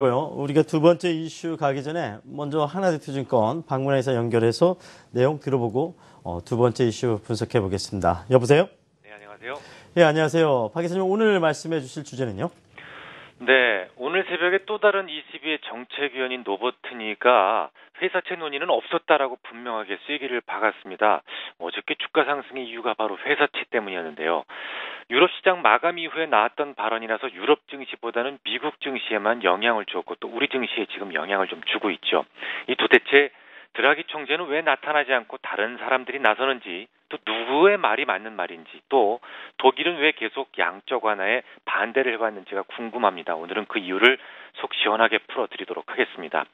우리가 두 번째 이슈 가기 전에 먼저 하나투증권 박문화에서 연결해서 내용 들어보고 두 번째 이슈 분석해 보겠습니다. 여보세요? 네, 안녕하세요. 예, 안녕하세요. 박 기자님, 오늘 말씀해 주실 주제는요? 네, 오늘 새벽에 또 다른 ECB의 정책위원인 노버트니가 회사채 논의는 없었다라고 분명하게 쐐기를 박았습니다. 어저께 주가 상승의 이유가 바로 회사채 때문이었는데요. 유럽 시장 마감 이후에 나왔던 발언이라서 유럽 증시보다는 미국 증시에만 영향을 주었고 또 우리 증시에 지금 영향을 좀 주고 있죠. 이 도대체 드라기 총재는 왜 나타나지 않고 다른 사람들이 나서는지, 또 누구의 말이 맞는 말인지, 또 독일은 왜 계속 양적 완화에 반대를 해왔는지가 궁금합니다. 오늘은 그 이유를 속 시원하게 풀어드리도록 하겠습니다.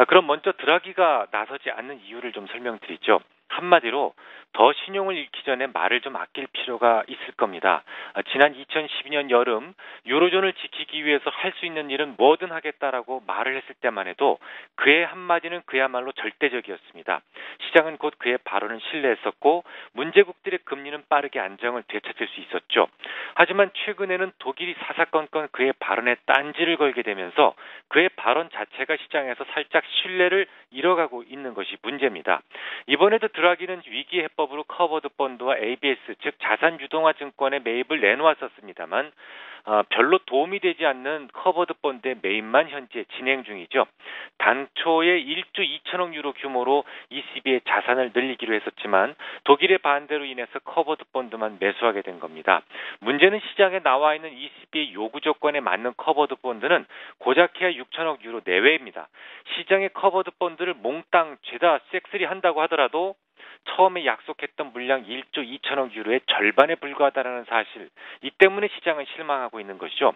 그럼 먼저 드라기가 나서지 않는 이유를 좀 설명드리죠. 한마디로 더 신용을 잃기 전에 말을 좀 아낄 필요가 있을 겁니다. 지난 2012년 여름 유로존을 지키기 위해서 할 수 있는 일은 뭐든 하겠다라고 말을 했을 때만 해도 그의 한마디는 그야말로 절대적이었습니다. 시장은 곧 그의 발언을 신뢰했었고 문제국들의 금리는 빠르게 안정을 되찾을 수 있었죠. 하지만 최근에는 독일이 사사건건 그의 발언에 딴지를 걸게 되면서 그의 발언 자체가 시장에서 살짝 신뢰를 잃어가고 있는 것이 문제입니다. 이번에도 드라기는 위기 해법으로 커버드 펀드와 ABS, 즉 자산 유동화 증권의 매입을 내놓았었습니다만 별로 도움이 되지 않는 커버드 펀드의 매입만 현재 진행 중이죠. 당초에 1조 2천억 유로 규모로 ECB의 자산을 늘리기로 했었지만 독일의 반대로 인해서 커버드 펀드만 매수하게 된 겁니다. 문제는 시장에 나와 있는 ECB의 요구 조건에 맞는 커버드 펀드는 고작해야 6천억 유로 내외입니다. 시장의 커버드 펀드를 몽땅 죄다 섹슬이 한다고 하더라도 처음에 약속했던 물량 1조 2천억 유로의 절반에 불과하다는 사실, 이 때문에 시장은 실망하고 있는 것이죠.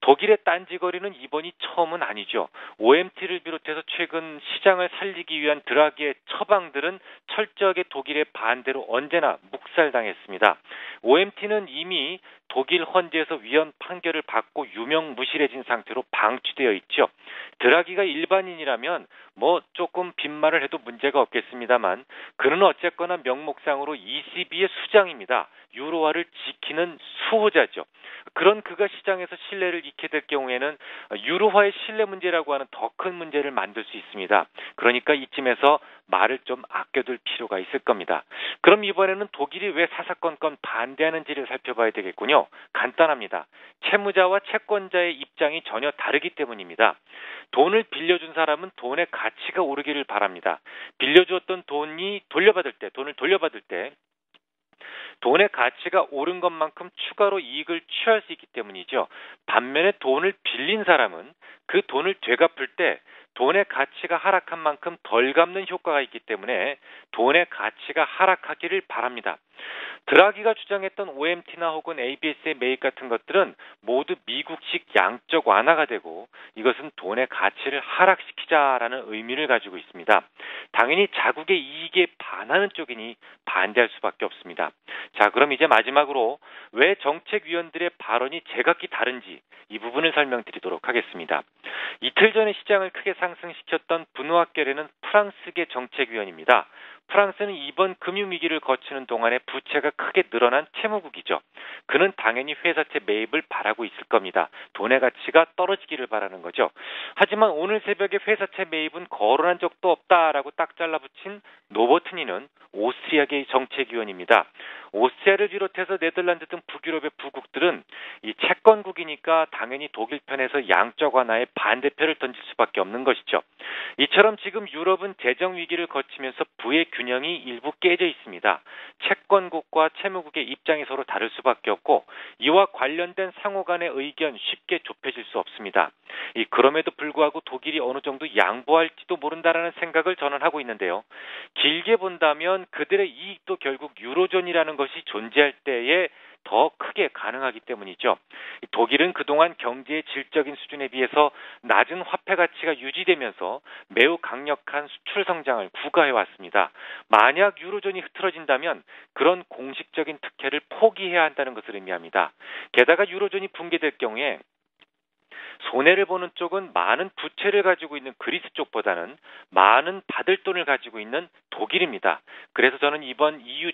독일의 딴지거리는 이번이 처음은 아니죠. OMT를 비롯해서 최근 시장을 살리기 위한 드라기의 처방들은 철저하게 독일의 반대로 언제나 묵살당했습니다. OMT는 이미 독일 헌재에서 위헌 판결을 받고 유명무실해진 상태로 방치되어 있죠. 드라기가 일반인이라면 조금 빈말을 해도 문제가 없겠습니다만 그는 어쨌거나 명목상으로 ECB의 수장입니다. 유로화를 지키는 수호자죠. 그런 그가 시장에서 신뢰를 잃게 될 경우에는 유로화의 신뢰 문제라고 하는 더 큰 문제를 만들 수 있습니다. 그러니까 이쯤에서 말을 좀 아껴둘 필요가 있을 겁니다. 그럼 이번에는 독일이 왜 사사건건 반대하는지를 살펴봐야 되겠군요. 간단합니다. 채무자와 채권자의 입장이 전혀 다르기 때문입니다. 돈을 빌려준 사람은 돈의 가치가 오르기를 바랍니다. 빌려주었던 돈을 돌려받을 때 돈의 가치가 오른 것만큼 추가로 이익을 취할 수 있기 때문이죠. 반면에 돈을 빌린 사람은 그 돈을 되갚을 때 돈의 가치가 하락한 만큼 덜 갚는 효과가 있기 때문에 돈의 가치가 하락하기를 바랍니다. 드라기가 주장했던 OMT나 혹은 ABS의 매입 같은 것들은 모두 미국식 양적 완화가 되고 이것은 돈의 가치를 하락시키자라는 의미를 가지고 있습니다. 당연히 자국의 이익에 반하는 쪽이니 반대할 수밖에 없습니다. 자, 그럼 이제 마지막으로 왜 정책위원들의 발언이 제각기 다른지 이 부분을 설명드리도록 하겠습니다. 이틀 전에 시장을 크게 상승시켰던 분우학결에는 프랑스계 정책위원입니다. 프랑스는 이번 금융위기를 거치는 동안에 부채가 크게 늘어난 채무국이죠. 그는 당연히 회사채 매입을 바라고 있을 겁니다. 돈의 가치가 떨어지기를 바라는 거죠. 하지만 오늘 새벽에 회사채 매입은 거론한 적도 없다라고 딱 잘라붙인 노버트니는 오스트리아계 정책위원입니다. 오스트리아를 비롯해서 네덜란드 등 북유럽의 부국들은 이 채권국이니까 당연히 독일 편에서 양적 완화에 반대표를 던질 수밖에 없는 것이죠. 이처럼 지금 유럽은 재정 위기를 거치면서 부의 균형이 일부 깨져 있습니다. 채권국과 채무국의 입장이 서로 다를 수밖에 없고 이와 관련된 상호 간의 의견 쉽게 좁혀질 수 없습니다. 그럼에도 불구하고 독일이 어느 정도 양보할지도 모른다라는 생각을 저는 하고 있는데요. 길게 본다면 그들의 이익도 결국 유로존이라는 것이 존재할 때에 더 크게 가능하기 때문이죠. 독일은 그동안 경제의 질적인 수준에 비해서 낮은 화폐 가치가 유지되면서 매우 강력한 수출 성장을 구가해 왔습니다. 만약 유로존이 흐트러진다면 그런 공식적인 특혜를 포기해야 한다는 것을 의미합니다. 게다가 유로존이 붕괴될 경우에 손해를 보는 쪽은 많은 부채를 가지고 있는 그리스 쪽보다는 많은 받을 돈을 가지고 있는 독일입니다. 그래서 저는 이번 EU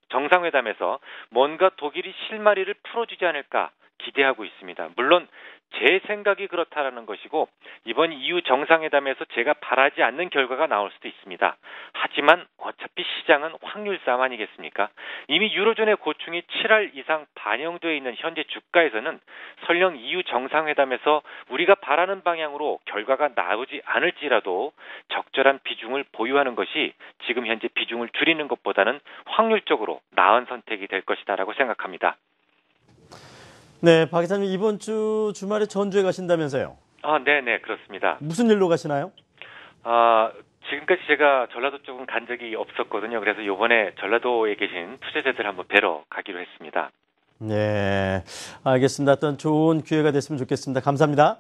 정상회담에서 뭔가 독일이 실마리를 풀어주지 않을까 기대하고 있습니다. 물론 제 생각이 그렇다라는 것이고 이번 EU 정상회담에서 제가 바라지 않는 결과가 나올 수도 있습니다. 하지만 어차피 시장은 확률 싸움 아니겠습니까? 이미 유로존의 고충이 7할 이상 반영되어 있는 현재 주가에서는 설령 EU 정상회담에서 우리가 바라는 방향으로 결과가 나오지 않을지라도 적절한 비중을 보유하는 것이 지금 현재 비중을 줄이는 것보다는 확률적으로 나은 선택이 될 것이다라고 생각합니다. 네, 박 기자님 이번 주 주말에 전주에 가신다면서요? 네네, 그렇습니다. 무슨 일로 가시나요? 지금까지 제가 전라도 쪽은 간 적이 없었거든요. 그래서 이번에 전라도에 계신 투자자들 한번 뵈러 가기로 했습니다. 네, 알겠습니다. 어떤 좋은 기회가 됐으면 좋겠습니다. 감사합니다.